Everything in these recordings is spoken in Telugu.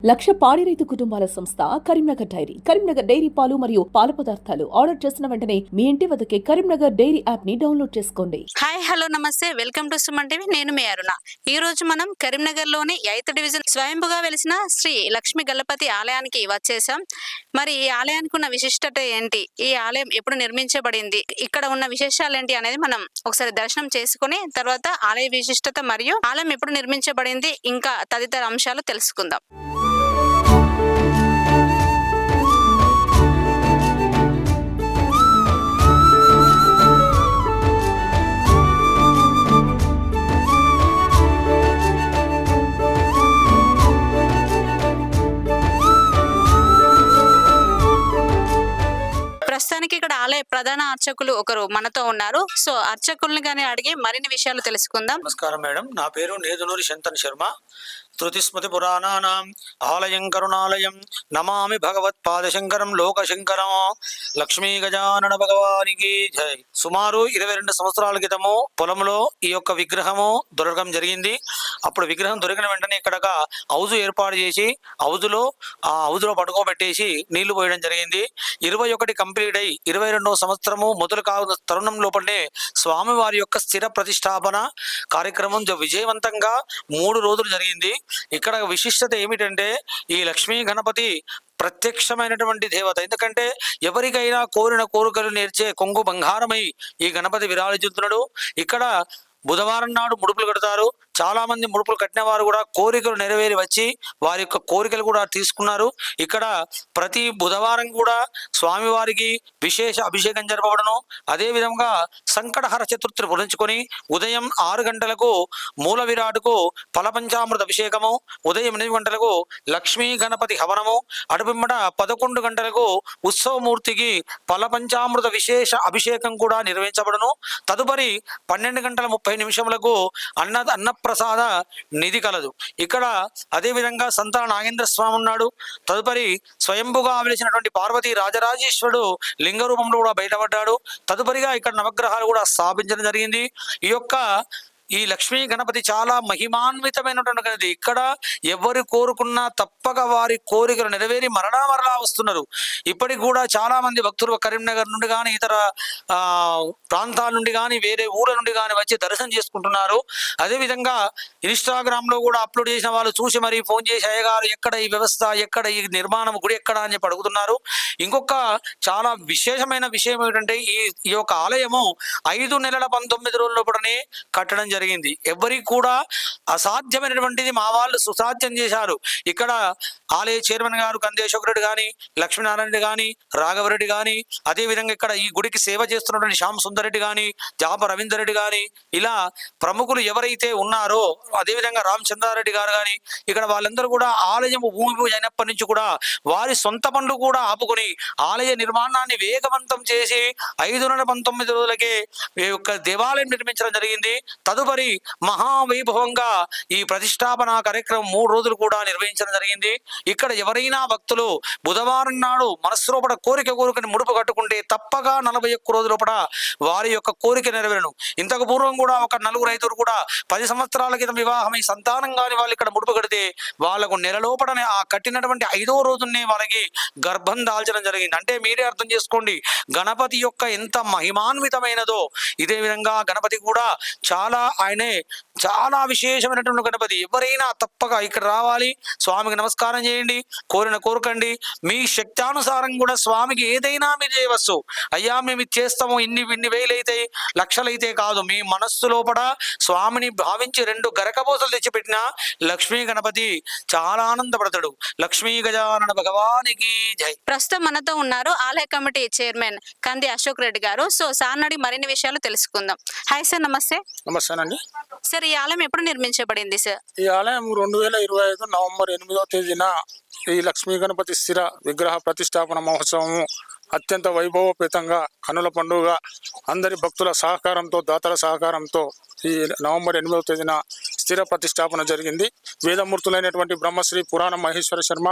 లక్ష పాడి రైతు కుటుంబాల సంస్థ కరీంనగర్ డైరీ. కరీంనగర్ డైరీ పాలు మరియు పాల పదార్థాలు ఆర్డర్ చేసిన వెంటనే మీ ఇంటి వద్దకే కరీంనగర్ డైరీ యాప్ ని డౌన్లోడ్ చేసుకోండి. హాయ్ హలో నమస్తే, వెల్కమ్ టు సుమన్ టీవీ. నేను మీ అరుణ. ఈ రోజు మనం కరీంనగర్ లోని 8th డివిజన్ స్వయంభుగా వెలిసిన శ్రీ లక్ష్మీ గల్లపతి ఆలయానికి వచ్చేసాం. మరి ఈ ఆలయానికి ఉన్న విశిష్టత ఏంటి, ఈ ఆలయం ఎప్పుడు నిర్మించబడింది, ఇక్కడ ఉన్న విశేషాలు ఏంటి అనేది మనం ఒకసారి దర్శనం చేసుకుని తర్వాత ఆలయ విశిష్టత మరియు ఆలయం ఎప్పుడు నిర్మించబడింది ఇంకా తదితర అంశాలు తెలుసుకుందాం. ప్రస్తుతానికి ఇక్కడ ఆలయ ప్రధాన అర్చకులు ఒకరు మనతో ఉన్నారు. సో అర్చకుల్ని కానీ అడిగి మరిన్ని విషయాలు తెలుసుకుందాం. నమస్కారం మేడం, నా పేరు నేదునూరి శంతన్ శర్మ. శృతిస్మృతి పురాణానాం ఆలయం కరుణాలయం నమామి భగవత్పాదశంకరం లోకశంకరం. లక్ష్మీ గజానన భగవానికి జై. సుమారు 22 సంవత్సరాల క్రితము పొలంలో ఈ యొక్క విగ్రహము దొరకడం జరిగింది. అప్పుడు విగ్రహం దొరికిన వెంటనే ఇక్కడ హౌజు ఏర్పాటు చేసి ఆ హౌజులో పడుకోబెట్టేసి నీళ్లు పోయడం జరిగింది. 21 కంప్లీట్ అయి 22వ సంవత్సరము మొదలు తరుణం లోపలనే స్వామివారి యొక్క స్థిర ప్రతిష్టాపన కార్యక్రమం విజయవంతంగా 3 రోజులు జరిగింది. ఇక్కడ విశిష్టత ఏమిటంటే ఈ లక్ష్మీ గణపతి ప్రత్యక్షమైనటువంటి దేవత. ఎందుకంటే ఎవరికైనా కోరిన కోరికలు నేర్చే కొంగు బంగారమై ఈ గణపతి విరాజిల్లుతున్నాడు. ఇక్కడ బుధవారం నాడు ముడుపులు కడతారు. చాలా మంది ముడుపులు కట్టిన వారు కూడా కోరికలు నెరవేరి వచ్చి వారి యొక్క కోరికలు కూడా తీసుకున్నారు. ఇక్కడ ప్రతి బుధవారం కూడా స్వామివారికి విశేష అభిషేకం జరపబడను. అదేవిధంగా సంకటహర చతుర్థి పురించుకొని ఉదయం 6 గంటలకు మూల విరాటుకు ఫలపంచామృత అభిషేకము, ఉదయం 8 గంటలకు లక్ష్మీ గణపతి హవనము, అటుపిమ్మట 11 గంటలకు ఉత్సవమూర్తికి ఫలపంచామృత విశేష అభిషేకం కూడా నిర్వహించబడను. తదుపరి 12:30 అన్నప్రసాద నిధి కలదు. ఇక్కడ అదేవిధంగా సంతాన నాగేంద్ర స్వామి ఉన్నాడు. తదుపరి స్వయంభుగా వెలిసినటువంటి పార్వతీ రాజరాజేశ్వరుడు లింగ రూపంలో కూడా బయటపడ్డాడు. తదుపరిగా ఇక్కడ నవగ్రహాలు కూడా స్థాపించడం జరిగింది. ఈ లక్ష్మీ గణపతి చాలా మహిమాన్వితమైనటువంటి. ఇక్కడ ఎవరు కోరుకున్నా తప్పక వారి కోరికలు నెరవేరి మరలా వస్తున్నారు. ఇప్పటికి కూడా చాలా మంది భక్తులు కరీంనగర్ నుండి కానీ ఇతర ప్రాంతాల నుండి కానీ వేరే ఊళ్ళ నుండి కానీ వచ్చి దర్శనం చేసుకుంటున్నారు. అదేవిధంగా ఇన్స్టాగ్రామ్ లో కూడా అప్లోడ్ చేసిన వాళ్ళు చూసి మరి ఫోన్ చేసి అయ్యగారు ఎక్కడ ఈ వ్యవస్థ, ఎక్కడ ఈ నిర్మాణం, గుడి ఎక్కడ అని చెప్పి అడుగుతున్నారు. ఇంకొక చాలా విశేషమైన విషయం ఏమిటంటే ఈ యొక్క ఆలయము 5 నెలల 19 రోజుల లోపలనే కట్టడం జరిగింది. ఎవరికి కూడా అసాధ్యమైనటువంటిది మా వాళ్ళు సుసాధ్యం చేశారు. ఇక్కడ ఆలయ చైర్మన్ గారు కందేశ్వర రెడ్డి కానీ, లక్ష్మీనారాయణ రెడ్డి కానీ, రాఘవరెడ్డి కానీ, అదేవిధంగా ఇక్కడ ఈ గుడికి సేవ చేస్తున్నటువంటి శ్యామ్ సుందర్ రెడ్డి కానీ, జాప రవీందర్ రెడ్డి కానీ, ఇలా ప్రముఖులు ఎవరైతే ఉన్నారో, అదేవిధంగా రామచంద్రారెడ్డి గారు కానీ, ఇక్కడ వాళ్ళందరూ కూడా ఆలయం భూమి పూజ అయినప్పటి నుంచి కూడా వారి సొంత పనులు కూడా ఆపుకొని ఆలయ నిర్మాణాన్ని వేగవంతం చేసి 519 రోజులకే ఈ యొక్క దేవాలయం నిర్మించడం జరిగింది. తదుపరి మహావైభవంగా ఈ ప్రతిష్టాపన కార్యక్రమం 3 రోజులు కూడా నిర్వహించడం జరిగింది. ఇక్కడ ఎవరైనా భక్తులు బుధవారం నాడు మనస్సు లోపల కోరికని ముడుపు కట్టుకుంటే తప్పక 41 రోజుల లోపల వారి యొక్క కోరిక నెరవేరును. ఇంతకు పూర్వం కూడా ఒక 4 రైతులు కూడా 10 సంవత్సరాల క్రితం వివాహమై సంతానం కాని వాళ్ళు ఇక్కడ ముడుపు కడితే వాళ్లకు నెల లోపలనే ఆ కట్టినటువంటి 5వ రోజునే వాళ్ళకి గర్భం దాల్చడం జరిగింది. అంటే మీరే అర్థం చేసుకోండి గణపతి యొక్క ఎంత మహిమాన్వితమైనదో. ఇదే విధంగా గణపతి కూడా చాలా విశేషమైనటువంటి గణపతి. ఎవరైనా తప్పక ఇక్కడ రావాలి, స్వామికి నమస్కారం చేయండి, కోరుకండి. మీ శక్తానుసారం కూడా స్వామికి ఏదైనా మీరు చేయవచ్చు. అయ్యా మేము ఇది చేస్తాము, ఇన్ని వేలైతే లక్షలైతే కాదు, మీ మనస్సు లోపల స్వామిని భావించి 2 గరకపోసలు తెచ్చిపెట్టిన లక్ష్మీ గణపతి చాలా ఆనందపడతాడు. లక్ష్మీ గజానన భగవానికి జై. ప్రస్తుతం మనతో ఉన్నారు ఆలయ కమిటీ చైర్మన్ కంది అశోక్ రెడ్డి గారు. సో సార్ నడి మరిన్ని విషయాలు తెలుసుకుందాం. హాయ్ సార్, నమస్తే. నమస్తేనండి సార్, ఈ ఆలయం ఎప్పుడు నిర్మించబడింది సార్? ఈ ఆలయం 2025 నవంబర్ 8వ తేదీన ఈ లక్ష్మీ గణపతి స్థిర విగ్రహ ప్రతిష్టాపన మహోత్సవము అత్యంత వైభవపేతంగా కన్నుల పండుగ అందరి భక్తుల సహకారంతో, దాతల సహకారంతో ఈ నవంబర్ 8వ తేదీన స్థిర ప్రతిష్టాపన జరిగింది. వేదమూర్తులైనటువంటి బ్రహ్మశ్రీ పురాణ మహేశ్వర శర్మ,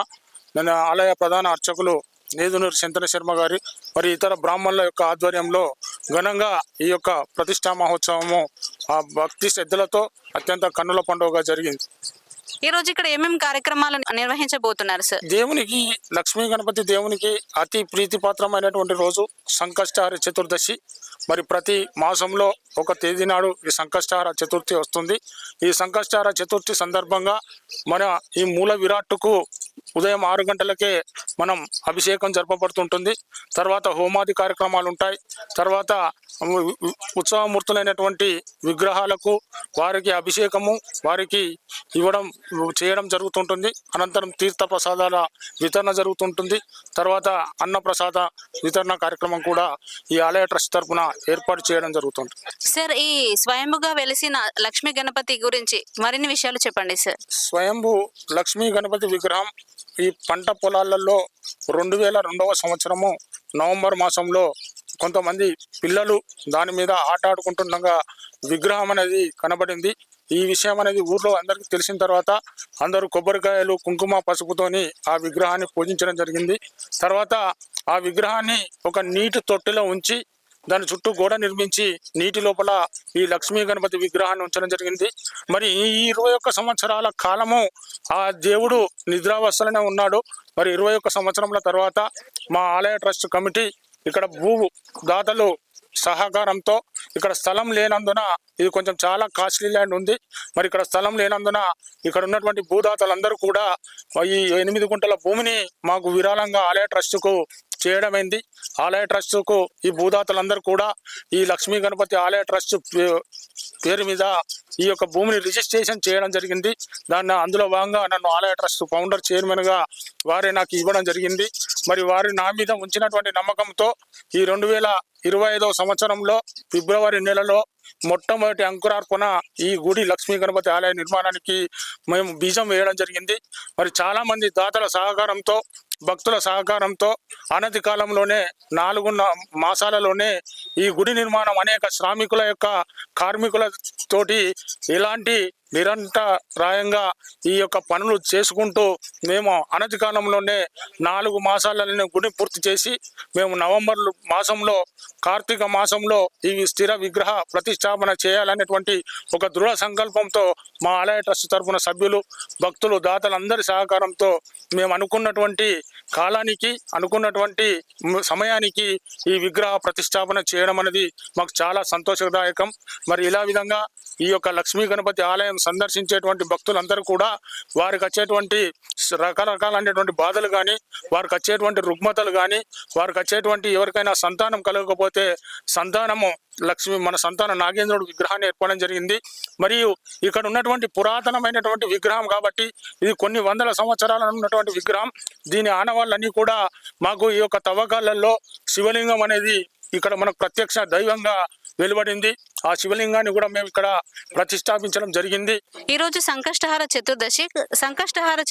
ఆలయ ప్రధాన అర్చకులు నేదునూరి శంతన శర్మ గారి మరి ఇతర బ్రాహ్మణుల యొక్క ఆధ్వర్యంలో ఘనంగా ఈ యొక్క ప్రతిష్టా మహోత్సవము భక్తి శ్రద్ధలతో అత్యంత కన్నుల పండుగగా జరిగింది. ఈ రోజు ఇక్కడ ఏమేమి కార్యక్రమాలు నిర్వహించబోతున్నారు సార్? దేవునికి లక్ష్మీ గణపతి దేవునికి అతి ప్రీతిపాత్రమైనటువంటి రోజు సంకష్టహార చతుర్దశి. మరి ప్రతి మాసంలో ఒక తేదీ నాడు ఈ సంకష్టహార చతుర్థి వస్తుంది. ఈ సంకష్టహార చతుర్థి సందర్భంగా మన ఈ మూల విరాట్టుకు ఉదయం 6 గంటలకే మనం అభిషేకం జరపబడుతుంటుంది. తర్వాత హోమాది కార్యక్రమాలు ఉంటాయి. తర్వాత ఉత్సవమూర్తులైనటువంటి విగ్రహాలకు వారికి అభిషేకము వారికి చేయడం జరుగుతుంటుంది. అనంతరం తీర్థ ప్రసాదాల వితరణ జరుగుతుంటుంది. తర్వాత అన్న ప్రసాద వితరణ కార్యక్రమం కూడా ఈ ఆలయ ట్రస్ట్ తరఫున ఏర్పాటు చేయడం జరుగుతుంది. సార్, ఈ స్వయంభుగా వెలిసిన లక్ష్మీ గణపతి గురించి మరిన్ని విషయాలు చెప్పండి సార్. స్వయంభూ లక్ష్మీ గణపతి విగ్రహం ఈ పంట పొలాలలో 2002వ సంవత్సరము నవంబర్ మాసంలో కొంతమంది పిల్లలు దాని మీద ఆట ఆడుకుంటుండగా విగ్రహం అనేది కనబడింది. ఈ విషయం అనేది ఊర్లో అందరికీ తెలిసిన తర్వాత అందరూ కొబ్బరికాయలు కుంకుమ పసుపుతోని ఆ విగ్రహాన్ని పూజించడం జరిగింది. తర్వాత ఆ విగ్రహాన్ని ఒక నీటి తొట్టిలో ఉంచి దాని చుట్టూ గోడ నిర్మించి నీటి లోపల ఈ లక్ష్మీ గణపతి విగ్రహాన్ని ఉంచడం జరిగింది. మరి ఈ 21 సంవత్సరాల కాలము ఆ దేవుడు నిద్రావస్థలోనే ఉన్నాడు. మరి 21 సంవత్సరముల తర్వాత మా ఆలయ ట్రస్ట్ కమిటీ ఇక్కడ దాతలు సహకారంతో ఇక్కడ స్థలం లేనందున ఇది కొంచెం చాలా కాస్ట్లీ ల్యాండ్ ఉంది. మరి ఇక్కడ స్థలం లేనందున ఇక్కడ ఉన్నటువంటి భూదాతలందరూ కూడా ఈ 8 గుంటల భూమిని మాకు విరాళంగా ఆలయ ట్రస్టుకు చేయడమైంది. ఆలయ ట్రస్టుకు ఈ భూదాతలందరూ కూడా ఈ లక్ష్మీ గణపతి ఆలయ ట్రస్ట్ పేరు మీద ఈ యొక్క భూమిని రిజిస్ట్రేషన్ చేయడం జరిగింది. అందులో భాగంగా నన్ను ఆలయ ట్రస్ట్ ఫౌండర్ చైర్మన్గా వారే నాకు ఇవ్వడం జరిగింది. మరి వారి నా మీద ఉంచినటువంటి నమ్మకంతో ఈ 2025వ సంవత్సరంలో ఫిబ్రవరి నెలలో మొట్టమొదటి అంకురార్పణ ఈ గుడి లక్ష్మీ గణపతి ఆలయ నిర్మాణానికి మేము బీజం వేయడం జరిగింది. మరి చాలా మంది దాతల సహకారంతో భక్తుల సహకారంతో అనతి కాలంలోనే 4 మాసాలలోనే ఈ గుడి నిర్మాణం అనేక శ్రామికుల యొక్క కార్మికులతోటి ఇలాంటి నిరంతరాయంగా ఈ యొక్క పనులు చేసుకుంటూ మేము అనతి కాలంలోనే 4 మాసాలలోనే గుడి పూర్తి చేసి మేము నవంబర్ మాసంలో కార్తీక మాసంలో ఈ స్థిర విగ్రహ ప్రతిష్టాపన చేయాలనేటువంటి ఒక దృఢ సంకల్పంతో మా ఆలయ ట్రస్ట్ తరఫున సభ్యులు భక్తులు దాతలందరి సహకారంతో మేము అనుకున్నటువంటి కాలానికి అనుకున్నటువంటి సమయానికి ఈ విగ్రహ ప్రతిష్టాపన చేయడం అనేది మాకు చాలా సంతోషదాయకం. మరి ఇలా విధంగా ఈ యొక్క లక్ష్మీ గణపతి ఆలయం సందర్శించేటువంటి భక్తులందరూ కూడా వారికి వచ్చేటువంటి రకరకాలైనటువంటి బాధలు కానీ వారికి వచ్చేటువంటి రుగ్మతలు కానీ వారికి వచ్చేటువంటి ఎవరికైనా సంతానం కలగకపోతే సంతానము మన సంతాన నాగేంద్రుడు విగ్రహాన్ని ఏర్పడడం జరిగింది. మరియు ఇక్కడ ఉన్నటువంటి పురాతనమైనటువంటి విగ్రహం కాబట్టి ఇది కొన్ని వందల సంవత్సరాల ఉన్నటువంటి విగ్రహం. దీని ఆనవాళ్ళన్నీ కూడా మాకు ఈ యొక్క తవ్వకాలలో శివలింగం అనేది ఇక్కడ మనకు ప్రత్యక్ష దైవంగా వెలువడింది. ఆ శివలింగాన్ని కూడా మేము ఇక్కడ ప్రతిష్టాపించడం జరిగింది. ఈ రోజు సంకష్టహార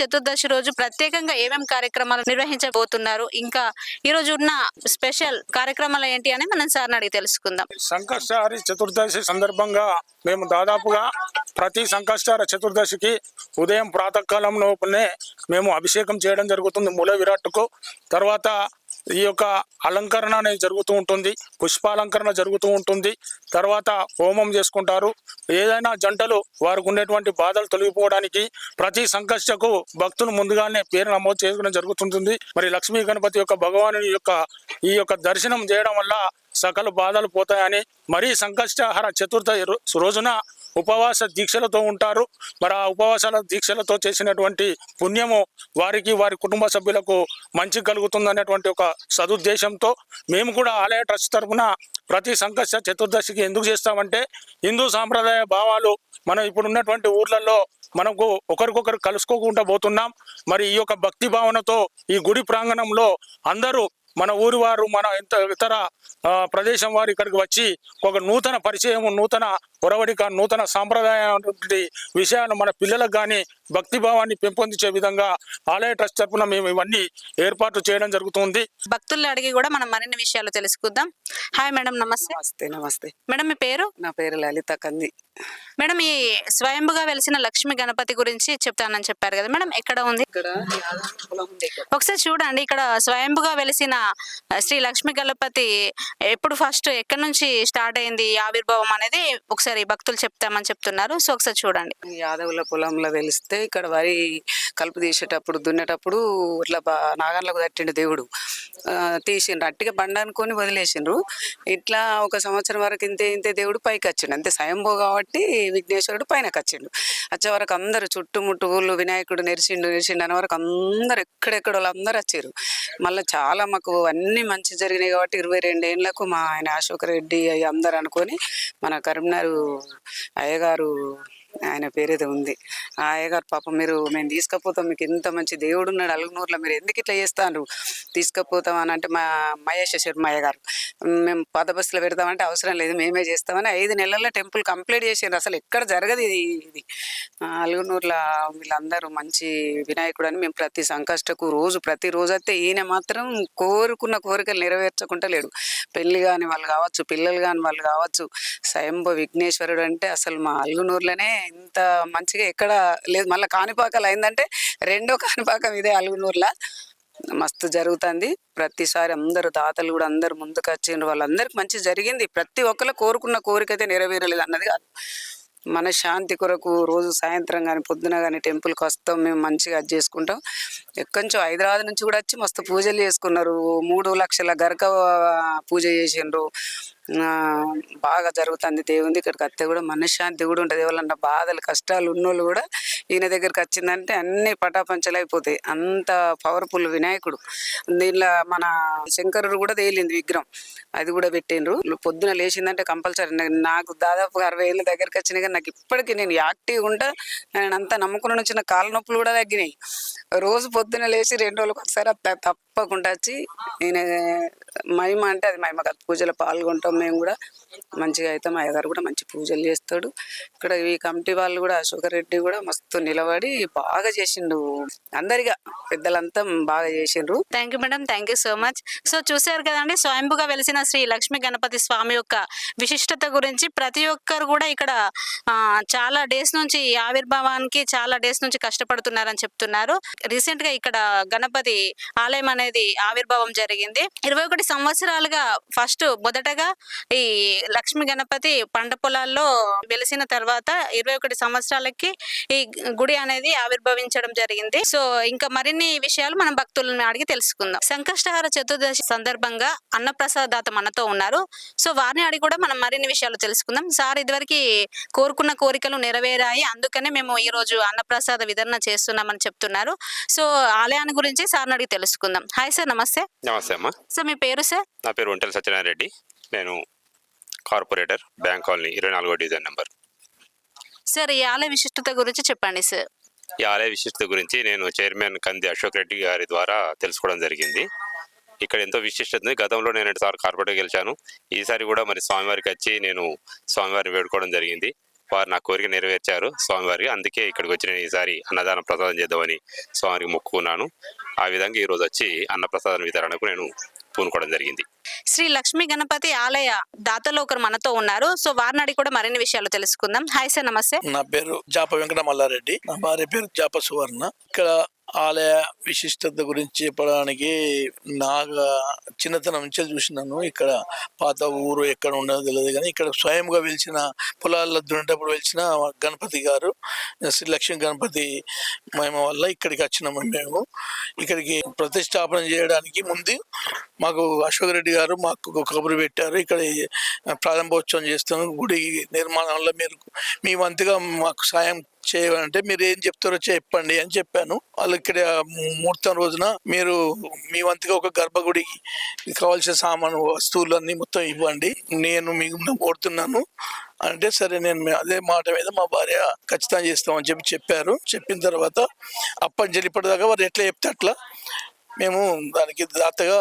చతుర్దశి రోజు ప్రత్యేకంగా ఏమేమి కార్యక్రమాలు నిర్వహించబోతున్నారు, ఇంకా ఈ రోజు ఉన్న స్పెషల్ కార్యక్రమాలు ఏంటి అని మనం సార్ని అడిగి తెలుసుకుందాం. సంకష్టహార చతుర్దశి సందర్భంగా మేము దాదాపుగా ప్రతి సంకష్టహార చతుర్దశికి ఉదయం ప్రాతకాలంలోనే మేము అభిషేకం చేయడం జరుగుతుంది మూల విరాట్టుకు. తర్వాత ఈ యొక్క అలంకరణ అనేది జరుగుతూ ఉంటుంది, పుష్పాలంకరణ జరుగుతూ ఉంటుంది. తర్వాత హోమం చేసుకుంటారు. ఏదైనా జంటలు వారికి ఉండేటువంటి బాధలు తొలగిపోవడానికి ప్రతి సంకష్టకు భక్తులు ముందుగానే పేరు నమోదు చేసుకోవడం జరుగుతుంటుంది. మరి లక్ష్మీ గణపతి యొక్క భగవాను ఈ యొక్క దర్శనం చేయడం వల్ల సకల బాధలు పోతాయని మరీ సంకష్టహార చతుర్థి రోజున ఉపవాస దీక్షలతో ఉంటారు. మరి ఆ ఉపవాసాల దీక్షలతో చేసినటువంటి పుణ్యము వారికి వారి కుటుంబ సభ్యులకు మంచి కలుగుతుందనేటువంటి ఒక సదుద్దేశంతో మేము కూడా ఆలయ ట్రస్ట్ తరఫున ప్రతి సంకష్ట చతుర్దశికి ఎందుకు చేస్తామంటే హిందూ సాంప్రదాయ భావాలు మనం ఇప్పుడు ఉన్నటువంటి ఊర్లలో మనకు ఒకరికొకరు కలుసుకోకుండా పోతున్నాం. మరి ఈ యొక్క భక్తి భావనతో ఈ గుడి ప్రాంగణంలో అందరూ మన ఊరి వారు మన ఇతర ప్రదేశం వారు ఇక్కడికి వచ్చి ఒక నూతన పరిచయం, నూతన ఒరవడిక, నూతన సాంప్రదాయ విషయాలు మన పిల్లలకు కానీ భక్తి భావాన్ని పెంపొందించే విధంగా ఆలయ ట్రస్ట్ తరఫున మేము ఇవన్నీ ఏర్పాటు చేయడం జరుగుతుంది. భక్తుల్ని అడిగి కూడా మనం మరిన్ని విషయాలు తెలుసుకుందాం. హాయ్ మేడం, నమస్తే. నమస్తే. మేడం, మీ పేరు? నా పేరు లలిత కంది. మేడం ఈ స్వయంభుగా వెలిసిన లక్ష్మి గణపతి గురించి చెప్తానని చెప్పారు కదా మేడం, ఎక్కడ ఉంది? ఇక్కడ యాదవ పొలం ఉంది ఇక్కడ. ఒకసారి చూడండి, ఇక్కడ స్వయంభుగా వెలిసిన శ్రీ లక్ష్మి గణపతి ఎప్పుడు ఫస్ట్ ఎక్కడి నుంచి స్టార్ట్ అయింది ఈ ఆవిర్భావం అనేది ఒకసారి భక్తులు చెప్తామని చెప్తున్నారు. సో ఒకసారి చూడండి. యాదవుల పొలంలో వెలిస్తే ఇక్కడ వరి కలుపు తీసేటప్పుడు దున్నేటప్పుడు ఇట్లా నాగన్లకు తట్టిండు దేవుడు, తీసిండ్రు అట్టిగా బండ అనుకొని వదిలేసిండ్రు. ఇట్లా ఒక సంవత్సరం వరకు ఇంతే ఇంతే దేవుడు పైకి వచ్చిండు, అంతే స్వయంభూ కాబట్టి విఘ్నేశ్వరుడు పైనకి వచ్చిండు. వచ్చే వరకు అందరు చుట్టుముట్టు ఊళ్ళు వినాయకుడు నెరిసిండు అనే వరకు అందరు ఎక్కడెక్కడ వాళ్ళు అందరు వచ్చారు. మళ్ళీ చాలా మాకు అన్ని మంచి జరిగినాయి కాబట్టి 22 ఏళ్ళకు మా ఆయన అశోక్ రెడ్డి అందరు అనుకొని మన కరీంనగర్ అయ్యగారు, ఆయన పేరేదో ఉంది, ఆ అయ్యగారు పాపం మేము తీసుకపోతాం, మీకు ఇంత మంచి దేవుడు ఉన్నాడు అలుగునూరులో, మీరు ఎందుకు ఇట్లా చేస్తాను తీసుకపోతాం అని అంటే మా మహేష్ శర్మ అయ్యగారు మేము పాత బస్సులో పెడతామంటే అవసరం లేదు మేమే చేస్తామని 5 నెలల్లో టెంపుల్ కంప్లీట్ చేసారు. అసలు ఎక్కడ జరగదు ఇది అలుగునూరులో. వీళ్ళందరూ మంచి వినాయకుడు అని మేము ప్రతి సంకష్టకు ప్రతిరోజు అయితే ఈయన మాత్రం కోరుకున్న కోరికలు నెరవేర్చకుండా లేడు. పెళ్లి కాని వాళ్ళు కావచ్చు, పిల్లలు కాని వాళ్ళు కావచ్చు, స్వయంభూ విఘ్నేశ్వరుడు అంటే అసలు మా అలుగునూరులోనే ఇంత మంచిగా ఎక్కడ లేదు. మళ్ళీ కాణిపాకాలు అయిందంటే 2వ కాణిపాకం ఇదే అలుగునూరులో. మస్తు జరుగుతుంది ప్రతిసారి. అందరు దాతలు కూడా అందరు ముందుకు వచ్చిండ్రు, వాళ్ళందరికి మంచి జరిగింది. ప్రతి ఒక్కరు కోరుకున్న కోరిక అయితే నెరవేరలేదు అన్నది కాదు. మన శాంతి కొరకు రోజు సాయంత్రం కానీ పొద్దున కానీ టెంపుల్కి వస్తాం, మేము మంచిగా అది చేసుకుంటాం. ఎక్కడి నుంచో హైదరాబాద్ నుంచి కూడా వచ్చి మస్తు పూజలు చేసుకున్నారు. 3 లక్షల గరక పూజ చేసిండ్రు. బాగా జరుగుతుంది దేవుంది. ఇక్కడికి వస్తే కూడా మనశ్శాంతి కూడా ఉంటుంది. ఎవరన్నా బాధలు కష్టాలు ఉన్నోళ్ళు కూడా ఈయన దగ్గరికి వచ్చిందంటే అన్ని పటాపంచలు అయిపోతాయి. అంత పవర్ఫుల్ వినాయకుడు. దీనిలో మన శంకరుడు కూడా తేలింది విగ్రహం, అది కూడా పెట్టిండ్రు. పొద్దున లేచిందంటే కంపల్సరీ. నాకు దాదాపు 60 ఏళ్ళ దగ్గరికి వచ్చినాయి కానీ నాకు ఇప్పటికీ నేను యాక్టివ్గా ఉంటా. నేను అంతా నమ్ముకున్న నుంచి నా కాళ్ళ నొప్పులు కూడా తగ్గినాయి. రోజు పొద్దున లేచి 2 రోజులకు ఒకసారి తప్పకుండా వచ్చి నేను మహిమ అంటే అది మహిమ కాదు, పూజలో పాల్గొంటాం. మేము కూడా మంచిగా అవుతాం. అయ్యగారు కూడా మంచి పూజలు చేస్తాడు. ఇక్కడ ఈ కమిటీ వాళ్ళు కూడా అశోక్ రెడ్డి కూడా మస్తు నిలబడి బాగా చేసిండు. అందరిగా పెద్దలంతా బాగా చేసిండ్రు. Thank you madam, thank you so much. So చూశారు కదండి, స్వయంభుగా వెలిసిన శ్రీ లక్ష్మీ గణపతి స్వామి యొక్క విశిష్టత గురించి ప్రతి ఒక్కరు కూడా ఇక్కడ చాలా డేస్ నుంచి ఈ ఆవిర్భావానికి చాలా డేస్ నుంచి కష్టపడుతున్నారని చెప్తున్నారు. రీసెంట్ గా ఇక్కడ గణపతి ఆలయం అనేది ఆవిర్భావం జరిగింది. 21 సంవత్సరాలుగా మొదటగా ఈ లక్ష్మీ గణపతి పంట పొలాల్లో వెలిసిన తర్వాత 21 సంవత్సరాలకి ఈ గుడి అనేది ఆవిర్భవించడం జరిగింది. సో ఇంకా మరిన్ని విషయాలు మనం భక్తులను అడిగి తెలుసుకుందాం. సంకష్టహార చతుర్దశి సందర్భంగా అన్నప్రసాదాత మనతో ఉన్నారు. సో వారిని అడిగి కూడా మనం మరిన్ని విషయాలు తెలుసుకుందాం. సార్ ఇదివరకు కోరుకున్న కోరికలు నెరవేరాయి, అందుకనే మేము ఈ రోజు అన్నప్రసాద వితరణ చేస్తున్నామని చెప్తున్నారు. సో ఆలయాన్ని గురించి సార్ని అడిగి తెలుసుకుందాం. హాయ్ సార్, నమస్తే. నమస్తే అమ్మా. సో మీ పేరు సార్? నా పేరు ఒంటెల సత్యనారాయణ రెడ్డి. నేను కార్పొరేటర్, బ్యాంక్ కాలనీ, 24వ డివిజన్ నెంబర్. సార్ ఈ ఆలయ విశిష్టత గురించి చెప్పండి సార్. ఈ ఆలయ విశిష్టత గురించి నేను చైర్మన్ కంది అశోక్ రెడ్డి గారి ద్వారా తెలుసుకోవడం జరిగింది. ఇక్కడ ఎంతో విశిష్టత ఉంది. గతంలో నేను 2 సార్లు కార్పొరేటర్ గెలిచాను. ఈసారి కూడా మరి స్వామివారికి వచ్చి నేను స్వామివారిని వేడుకోవడం జరిగింది. వారు నా కోరిక నెరవేర్చారు స్వామివారికి. అందుకే ఇక్కడికి వచ్చి నేను ఈసారి అన్నదాన ప్రసాదం చేద్దామని స్వామివారికి మొక్కుకున్నాను. ఆ విధంగా ఈరోజు వచ్చి అన్నప్రసాదం వితరణకు నేను పూనుకోవడం జరిగింది. శ్రీ లక్ష్మీ గణపతి ఆలయ దాతలో ఒకరు మనతో ఉన్నారు. సో వారిని అడిగి కూడా మరిన్ని విషయాలు తెలుసుకుందాం. హాయ్ సార్, నమస్తే. నా పేరు జాప వెంకట మల్లారెడ్డి, నా భార్య పేరు జాప సువర్ణ. ఇక్కడ ఆలయ విశిష్టత గురించి చెప్పడానికి నాకు చిన్నతనం నుంచి చూసినాను. ఇక్కడ పాత ఊరు ఎక్కడ ఉండదో తెలియదు కానీ ఇక్కడ స్వయంగా వెలిసిన పొలాల్లో దున్నేటప్పుడు వెలిసిన గణపతి గారు శ్రీ లక్ష్మీ గణపతి మహిమ వల్ల ఇక్కడికి వచ్చినాము. మేము ఇక్కడికి ప్రతిష్టాపన చేయడానికి ముందు మాకు అశోక్ రెడ్డి గారు మాకు కబురు పెట్టారు. ఇక్కడ ప్రారంభోత్సవం చేస్తాము, గుడి నిర్మాణంలో మీరు మీ వంతుగా మాకు సాయం చేయాలంటే మీరు ఏం చెప్తారో చెప్పండి అని చెప్పాను. వాళ్ళు ఇక్కడ ముహూర్తం రోజున మీరు మీ వంతుగా ఒక గర్భగుడికి కావాల్సిన సామాను వస్తువులన్నీ మొత్తం ఇవ్వండి, నేను మీకు కోరుతున్నాను అంటే సరే నేను అదే మాట మీద మా భార్య ఖచ్చితంగా చేస్తామని చెప్పారు. చెప్పిన తర్వాత అప్పటి ఇప్పటిదాకా వారు ఎట్లా చెప్తే అట్లా మేము దానికి దాతగా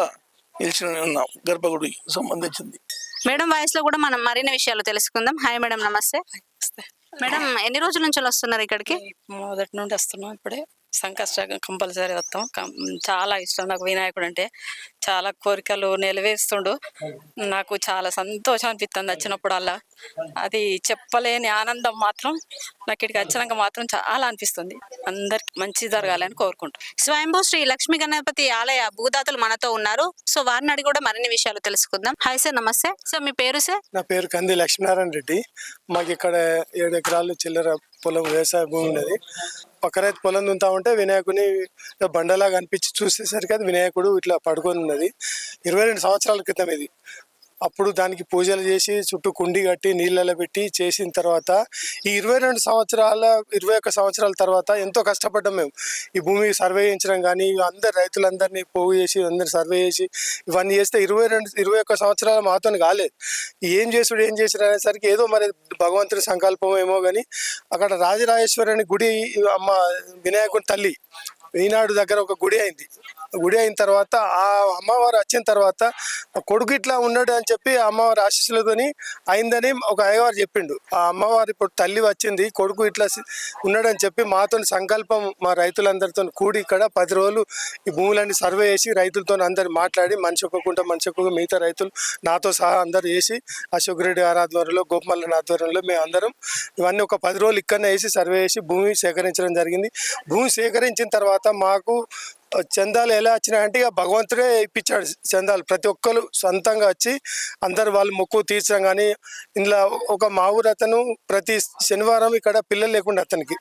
నిలిచి ఉన్నాం. గర్భగుడికి సంబంధించింది. మేడం వాయిస్ లో కూడా మనం మరిన్ని విషయాలు తెలుసుకుందాం. హాయ్ మేడం, నమస్తే. మేడం ఎన్ని రోజుల నుంచి వస్తున్నారు ఇక్కడికి? మొదటి నుండి వస్తున్నాం. ఇప్పుడే సంకష్టంగా కంపల్సరీ వస్తాం. చాలా ఇష్టం నాకు వినాయకుడు అంటే. చాలా కోరికలు నెరవేరుస్తుండు. నాకు చాలా సంతోషం అనిపిస్తుంది వచ్చినప్పుడల్లా. అది చెప్పలేని ఆనందం మాత్రం నాకు ఇక్కడికి వచ్చినాక మాత్రం చాలా అనిపిస్తుంది. అందరికి మంచి జరగాలని కోరుకుంటాం. స్వయంభూ శ్రీ లక్ష్మీ గణపతి ఆలయ భూదాతలు మనతో ఉన్నారు. సో వారిని అడిగి కూడా మరిన్ని విషయాలు తెలుసుకుందాం. హాయ్ సార్, నమస్తే సార్. మీ పేరు సార్? నా పేరు కంది లక్ష్మీనారాయణ రెడ్డి. మాకు ఇక్కడ 7 ఎకరాలు చిల్లర పొలం వ్యవసాయ భూమి ఉన్నది. పక్క రైతు పొలం దుంతా ఉంటే వినాయకుని బండలాగా అనిపించి చూసేసరికి అది వినాయకుడు ఇట్లా పడుకొని ఉన్నది. 22 సంవత్సరాల క్రితం ఇది. అప్పుడు దానికి పూజలు చేసి చుట్టూ కుండి కట్టి నీళ్ళలో పెట్టి చేసిన తర్వాత ఈ 21 సంవత్సరాల తర్వాత ఎంతో కష్టపడ్డాం మేము. ఈ భూమి సర్వే చేయించడం కానీ అందరు రైతులందరినీ పోగు చేసి అందరు సర్వే చేసి ఇవన్నీ చేస్తే 21 సంవత్సరాలు మాతో కాలేదు. ఏం చేసాడు అనేసరికి ఏదో మరి భగవంతుడి సంకల్పం ఏమో కానీ అక్కడ రాజరాజేశ్వరి గుడి అమ్మ వినాయకుడి తల్లి ఈనాడు దగ్గర ఒక గుడి అయింది. గుడి అయిన తర్వాత ఆ అమ్మవారు వచ్చిన తర్వాత కొడుకు ఇట్లా ఉన్నాడు అని చెప్పి అమ్మవారి ఆశీస్సులతోని అయిందని ఒక అయ్యవారు చెప్పిండు. ఆ అమ్మవారు ఇప్పుడు తల్లి వచ్చింది, కొడుకు ఇట్లా ఉన్నాడని చెప్పి మాతో సంకల్పం మా రైతులందరితో కూడి ఇక్కడ 10 రోజులు ఈ భూములన్నీ సర్వే చేసి రైతులతో అందరు మాట్లాడి మనిషి ఒక్కొక్క మిగతా రైతులు నాతో సహా అందరు చేసి అశోక్ రెడ్డి గారి ఆధ్వర్యంలో గోపమల్లన్ ఆధ్వర్యంలో మేము అందరం ఇవన్నీ ఒక 10 రోజులు ఇక్కడనే వేసి సర్వే చేసి భూమి సేకరించడం జరిగింది. భూమి సేకరించిన తర్వాత మాకు చందాలు ఎలా వచ్చినాయంటే ఇక భగవంతుడే ఇప్పించాడు చందాలు. ప్రతి ఒక్కరు సొంతంగా వచ్చి అందరు వాళ్ళు మొక్కు తీర్చడం కానీ ఇందులో ఒక మా ఊరు అతను ప్రతి శనివారం ఇక్కడ పిల్లలు లేకుండా అతనికి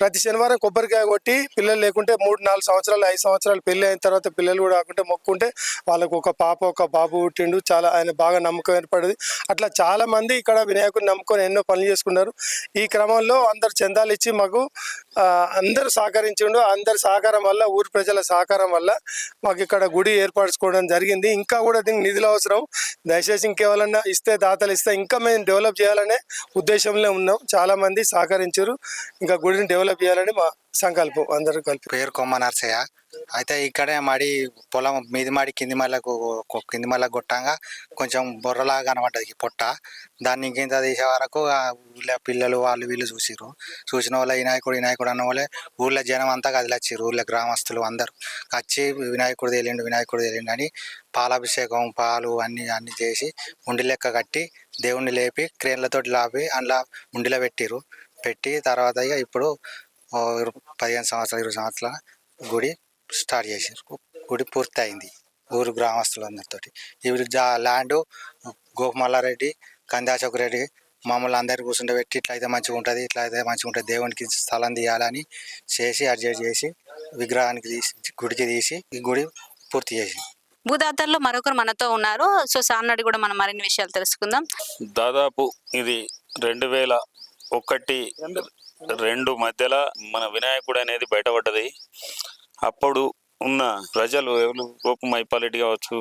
ప్రతి శనివారం కొబ్బరికాయ కొట్టి పిల్లలు లేకుంటే 3-4 సంవత్సరాలు 5 సంవత్సరాలు పెళ్ళి అయిన తర్వాత పిల్లలు కూడా కాకుంటే మొక్కుంటే వాళ్ళకు ఒక పాప ఒక బాబు పుట్టిండు. చాలా ఆయన బాగా నమ్మకం ఏర్పడింది. అట్లా చాలా మంది ఇక్కడ వినాయకుడిని నమ్ముకొని ఎన్నో పనులు చేసుకున్నారు. ఈ క్రమంలో అందరు చందాలు ఇచ్చి మాకు అందరూ సహకరించిండు. అందరి సహకారం వల్ల ఊరి ప్రజల సహకారం వల్ల మాకు ఇక్కడ గుడి ఏర్పరచుకోవడం జరిగింది. ఇంకా కూడా దీనికి నిధులు అవసరం. దయచేసి ఇంకేవాలన్నా ఇస్తే దాతలు ఇస్తే ఇంకా మేము డెవలప్ చేయాలనే ఉద్దేశంలో ఉన్నాం. చాలా మంది సహకరించారు. ఇంకా గుడిని డెవలప్ చేయాలని మా సంకల్పం అందరూ కలిపి. పేరు కొమ్మ నర్సయ్య. అయితే ఇక్కడే మడి పొలం మీది మడి కింది మళ్ళీ కొట్టంగా కొంచెం బొర్రలాగా కనబడ్డది పొట్ట. దాన్ని ఇంకింత తీసే వరకు ఊళ్ళో పిల్లలు వాళ్ళు వీళ్ళు చూసిన వాళ్ళ వినాయకుడు అన్న వాళ్ళే ఊళ్ళో జనం అంతా కదిలొచ్చారు. ఊళ్ళో గ్రామస్తులు అందరూ వచ్చి వినాయకుడు తేలిండు అని పాలాభిషేకం పాలు అన్ని చేసి ఉండి లెక్క కట్టి దేవుణ్ణి లేపి క్రేన్లతో లాపి అందులో ఉండిలో పెట్టి తర్వాత ఇక ఇప్పుడు 15 సంవత్సరాలు 20 సంవత్సరాల గుడి స్టార్ట్ చేశారు. గుడి పూర్తి అయింది ఊరు గ్రామస్తులందరితో. ఇవి ల్యాండ్ గోపమల్లారెడ్డి కంది అశోక్ రెడ్డి మమ్మల్ని అందరికీ కూర్చుండబెట్టి ఇట్లయితే మంచిగా ఉంటుంది దేవునికి స్థలం తీయాలని చేసి అడ్జస్ట్ చేసి విగ్రహానికి గుడికి తీసి ఈ గుడి పూర్తి చేసి. భూదాతల్లో మరొకరు మనతో ఉన్నారు. సో సార్ అడిగి కూడా మనం మరిన్ని విషయాలు తెలుసుకుందాం. దాదాపు ఇది 2001-2 మధ్యలో మన వినాయకుడు అనేది బయటపడ్డది. అప్పుడు ఉన్న ప్రజలు గోపం మైపాలరెడ్డి కావచ్చు,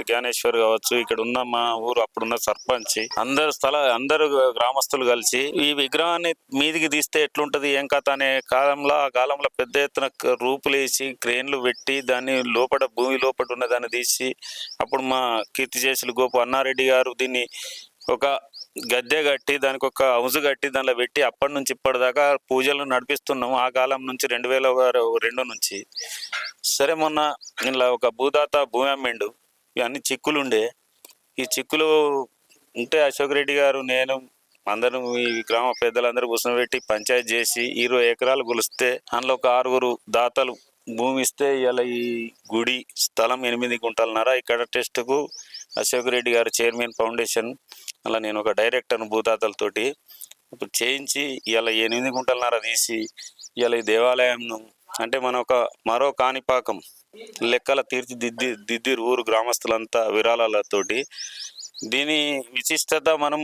జ్ఞానేశ్వర్ కావచ్చు, ఇక్కడ ఉన్న మా ఊరు అప్పుడున్న సర్పంచ్ అందరు గ్రామస్తులు కలిసి ఈ విగ్రహాన్ని మీదికి తీస్తే ఎట్లుంటది ఏం కథ అనే ఆ కాలంలో పెద్ద ఎత్తున రూపులేసి క్రేన్లు పెట్టి దాన్ని భూమి లోపల ఉన్న దాన్ని తీసి అప్పుడు మా కీర్తిశేషులు గోపు అన్నారెడ్డి గారు దీన్ని ఒక గద్దె కట్టి దానికి ఒక హౌస్ కట్టి దానిలో పెట్టి అప్పటి నుంచి ఇప్పటిదాకా పూజలు నడిపిస్తున్నాం. ఆ కాలం నుంచి 2002 నుంచి. సరే మొన్న ఇలా ఒక భూదాత భూమి అమ్మిండు. ఇవన్నీ చిక్కులు ఉండే. ఈ చిక్కులు ఉంటే అశోక్ రెడ్డి గారు నేను అందరూ ఈ గ్రామ పెద్దలందరూ కూర్చోబెట్టి పంచాయతీ చేసి 20 ఎకరాలు కొలిస్తే అందులో ఒక 6 దాతలు భూమి ఇస్తే ఇలా ఈ గుడి స్థలం 8 గుంటలన్నర. ఇక్కడ టెస్ట్కు అశోక్ రెడ్డి గారు చైర్మన్ ఫౌండేషన్ అలా నేను ఒక డైరెక్టర్ను భూదాతలతోటి ఇప్పుడు చేయించి ఇలా 8 గుంటలన్నర తీసి ఇలా ఈ దేవాలయంను అంటే మన మరో కాణిపాకం లెక్కల తీర్చిదిద్దిరు ఊరు గ్రామస్తులంతా విరాళాలతోటి. దీని విశిష్టత మనం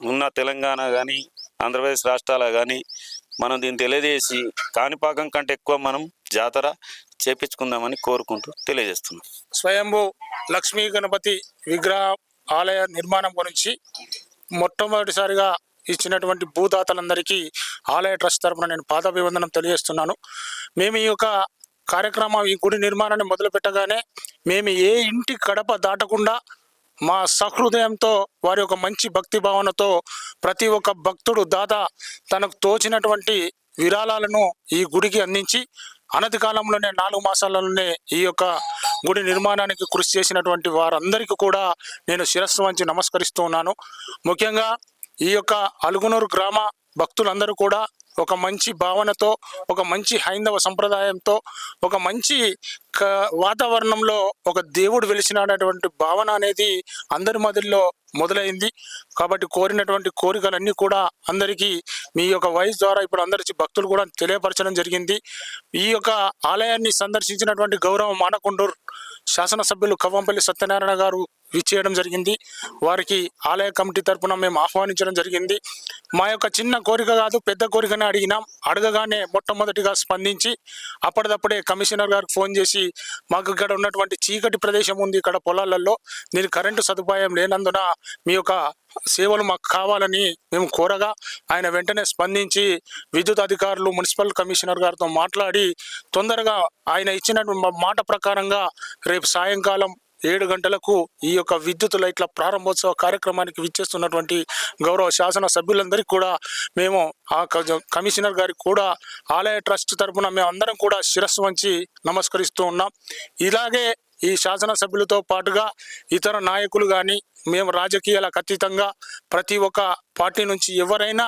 ఉన్న తెలంగాణ కానీ ఆంధ్రప్రదేశ్ రాష్ట్రాల కానీ మనం దీన్ని తెలియజేసి కాణిపాకం కంటే ఎక్కువ మనం జాతర చేపించుకుందామని కోరుకుంటూ తెలియజేస్తున్నాం. స్వయంభూ లక్ష్మీ గణపతి విగ్రహ ఆలయ నిర్మాణం గురించి మొట్టమొదటిసారిగా ఇచ్చినటువంటి భూదాతలందరికీ ఆలయ ట్రస్ట్ తరఫున నేను పాదాభివందనం తెలియజేస్తున్నాను. మేము ఈ యొక్క కార్యక్రమం ఈ గుడి నిర్మాణాన్ని మొదలుపెట్టగానే మేము ఏ ఇంటి గడప దాటకుండా మా సహృదయంతో వారి యొక్క మంచి భక్తి భావనతో ప్రతి ఒక్క భక్తుడు దాత తనకు తోచినటువంటి విరాళాలను ఈ గుడికి అందించి అనతి కాలంలోనే 4 మాసాలలోనే ఈ యొక్క గుడి నిర్మాణానికి కృషి చేసినటువంటి వారందరికీ కూడా నేను శిరస్సు వంచి నమస్కరిస్తూ ఉన్నాను. ముఖ్యంగా ఈ యొక్క అలుగునూరు గ్రామ భక్తులందరూ కూడా ఒక మంచి భావనతో, ఒక మంచి హైందవ సంప్రదాయంతో, ఒక మంచి వాతావరణంలో ఒక దేవుడు వెలిసినటువంటి భావన అనేది అందరి మధ్యలో మొదలైంది. కాబట్టి కోరినటువంటి కోరికలన్నీ కూడా అందరికీ మీ యొక్క వాయిస్ ద్వారా ఇప్పుడు అందరికీ భక్తులు కూడా తెలియపరచడం జరిగింది. ఈ యొక్క ఆలయాన్ని సందర్శించినటువంటి గౌరవ మానకొండూరు శాసనసభ్యులు కవ్వంపల్లి సత్యనారాయణ గారు విచ్చేయడం జరిగింది. వారికి ఆలయ కమిటీ తరపున మేము ఆహ్వానించడం జరిగింది. మా యొక్క చిన్న కోరిక కాదు, పెద్ద కోరికనే అడిగినాం. అడగగానే మొట్టమొదటిగా స్పందించి అప్పటిదప్పుడే కమిషనర్ గారికి ఫోన్ చేసి, మాకు ఇక్కడ ఉన్నటువంటి చీకటి ప్రదేశం ఉంది, ఇక్కడ పొలాలలో దీనికి కరెంటు సదుపాయం లేనందున మీ యొక్క సేవలు మాకు కావాలని మేము కోరగా ఆయన వెంటనే స్పందించి విద్యుత్ అధికారులు, మున్సిపల్ కమిషనర్ గారితో మాట్లాడి తొందరగా ఆయన ఇచ్చిన మాట ప్రకారంగా రేపు సాయంకాలం 7 గంటలకు ఈ యొక్క విద్యుత్ లైట్ల ప్రారంభోత్సవ కార్యక్రమానికి విచ్చేస్తున్నటువంటి గౌరవ శాసన సభ్యులందరికీ కూడా మేము ఆ కమిషనర్ గారికి కూడా ఆలయ ట్రస్ట్ తరఫున మేము అందరం కూడా శిరస్సు వంచి నమస్కరిస్తూ ఉన్నాం. ఇలాగే ఈ శాసనసభ్యులతో పాటుగా ఇతర నాయకులు కానీ మేము రాజకీయాలకు అతీతంగా ప్రతి ఒక్క పార్టీ నుంచి ఎవరైనా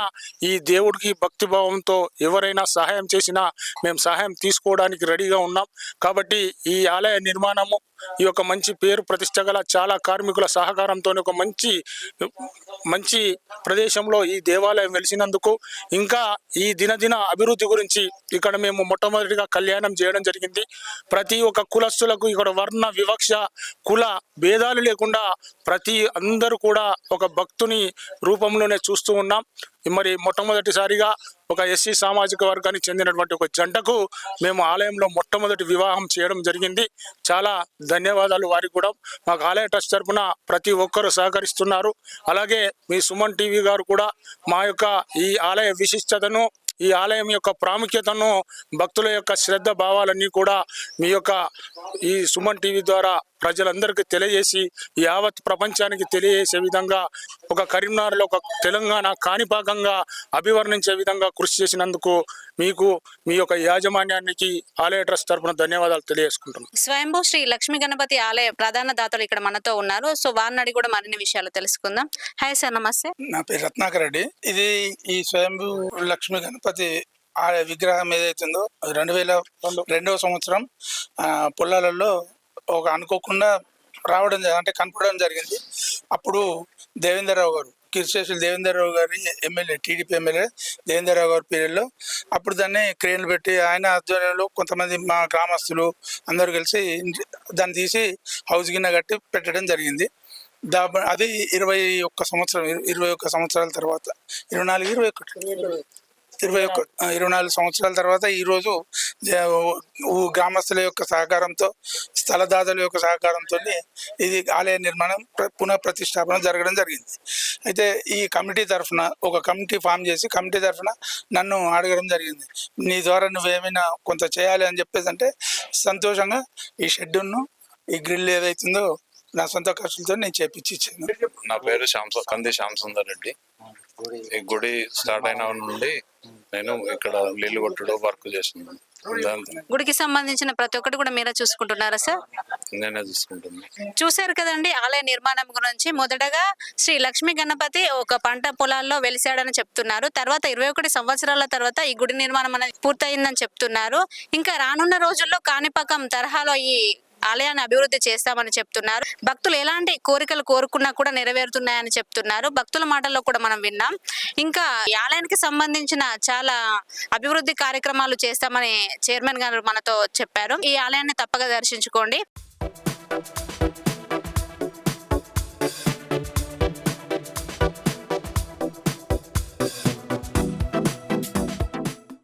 ఈ దేవుడికి భక్తిభావంతో ఎవరైనా సహాయం చేసినా మేము సహాయం తీసుకోవడానికి రెడీగా ఉన్నాం. కాబట్టి ఈ ఆలయ నిర్మాణము ఈ యొక్క మంచి పేరు ప్రతిష్ట గల చాలా కార్మికుల సహకారంతో ఒక మంచి ప్రదేశంలో ఈ దేవాలయం వెలిసినందుకు, ఇంకా ఈ దినదిన అభివృద్ధి గురించి ఇక్కడ మేము మొట్టమొదటిగా కళ్యాణం చేయడం జరిగింది. ప్రతి ఒక్క కులస్తులకు ఇక్కడ వర్ణ వివక్ష కుల భేదాలు లేకుండా ప్రతి అందరూ కూడా ఒక భక్తుని రూపంలోనే చూస్తూ ఉన్నాం. మరి మొట్టమొదటిసారిగా ఒక ఎస్సీ సామాజిక వర్గానికి చెందినటువంటి ఒక జంటకు మేము ఆలయంలో మొట్టమొదటి వివాహం చేయడం జరిగింది. చాలా ధన్యవాదాలు వారికి కూడా. మాకు ఆలయ ట్రస్ట్ తరఫున ప్రతి ఒక్కరూ సహకరిస్తున్నారు. అలాగే మీ సుమన్ టీవీ గారు కూడా మా యొక్క ఈ ఆలయ విశిష్టతను, ఈ ఆలయం యొక్క ప్రాముఖ్యతను, భక్తుల యొక్క శ్రద్ధ భావాలన్నీ కూడా మీ యొక్క ఈ సుమన్ టీవీ ద్వారా ప్రజలందరికీ తెలియజేసి యావత్ ప్రపంచానికి తెలియజేసే విధంగా ఒక కరీంనగర్లో ఒక తెలంగాణ కాణిపాకంగా అభివర్ణించే విధంగా కృషి చేసినందుకు మీకు మీ యొక్క యాజమాన్యానికి ఆలయ ట్రస్ట్ తరఫున ధన్యవాదాలు తెలియజేసుకుంటున్నాను. స్వయంభూ శ్రీ లక్ష్మీ గణపతి ఆలయ ప్రధాన దాతలు ఇక్కడ మనతో ఉన్నారు. సో వారిని అడిగి కూడా మరిన్ని విషయాలు తెలుసుకుందాం. హాయ్ సార్, నమస్తే. నా పేరు రత్నాకర్ రెడ్డి. ఇది ఈ స్వయంభూ లక్ష్మీ గణపతి ఆలయ విగ్రహం ఏదైతుందో 2002వ సంవత్సరం పొలాలలో ఒక అనుకోకుండా రావడం అంటే కనపడడం జరిగింది. అప్పుడు దేవేంద్రరావు గారు, కీర్తిశేషులు దేవేంద్రరావు గారి ఎమ్మెల్యే, టీడీపీ ఎమ్మెల్యే దేవేంద్రరావు గారి పీరియడ్లో అప్పుడు దాన్ని క్రేన్లు పెట్టి ఆయన ఆధ్వర్యంలో కొంతమంది మా గ్రామస్తులు అందరూ కలిసి దాన్ని తీసి హౌస్ గిన్నె కట్టి పెట్టడం జరిగింది. అది 21 సంవత్సరాల తర్వాత 24 సంవత్సరాల తర్వాత ఈరోజు గ్రామస్తుల యొక్క సహకారంతో, స్థలదాతల యొక్క సహకారంతో ఇది ఆలయ నిర్మాణం పునః ప్రతిష్టాపన జరగడం జరిగింది. అయితే ఈ కమిటీ తరఫున ఒక కమిటీ ఫామ్ చేసి కమిటీ తరఫున నన్ను అడగడం జరిగింది, నీ ద్వారా నువ్వేమైనా కొంత చేయాలి అని చెప్పేసి. అంటే సంతోషంగా ఈ షెడ్యూల్ను, ఈ గ్రిల్ ఏదైతుందో నా సొంత ఖర్చులతో నేను చేపించి ఇచ్చాను. నా పేరు కంది శ్యామ్ సుందర్ రెడ్డి. ఈ గుడి స్టార్ట్ అయిన నుండి నేను ఇక్కడ నీళ్లు కొట్టడం వర్క్ చేస్తున్నాను. గుడికి సంబంధించిన ప్రతి ఒక్కటి కూడా మీరే చూసుకుంటున్నారా సార్? నేనే చూసుకుంటున్నాను. చూశారు కదండి ఆలయ నిర్మాణం గురించి. మొదటగా శ్రీ లక్ష్మీ గణపతి ఒక పంట పొలాల్లో వెలిసాడని చెప్తున్నారు. తర్వాత 21 సంవత్సరాల తర్వాత ఈ గుడి నిర్మాణం అనేది పూర్తయిందని చెప్తున్నారు. ఇంకా రానున్న రోజుల్లో కాణిపాకం తరహాలో ఈ ఆలయాన్ని అభివృద్ధి చేస్తామని చెప్తున్నారు. భక్తులు ఎలాంటి కోరికలు కోరుకున్నా కూడా నెరవేరుతున్నాయని చెప్తున్నారు. భక్తుల మాటల్లో కూడా మనం విన్నాం. ఇంకా ఈ ఆలయానికి సంబంధించిన చాలా అభివృద్ధి కార్యక్రమాలు చేస్తామని చైర్మన్ గారు మనతో చెప్పారు. ఈ ఆలయాన్ని తప్పక దర్శించుకోండి.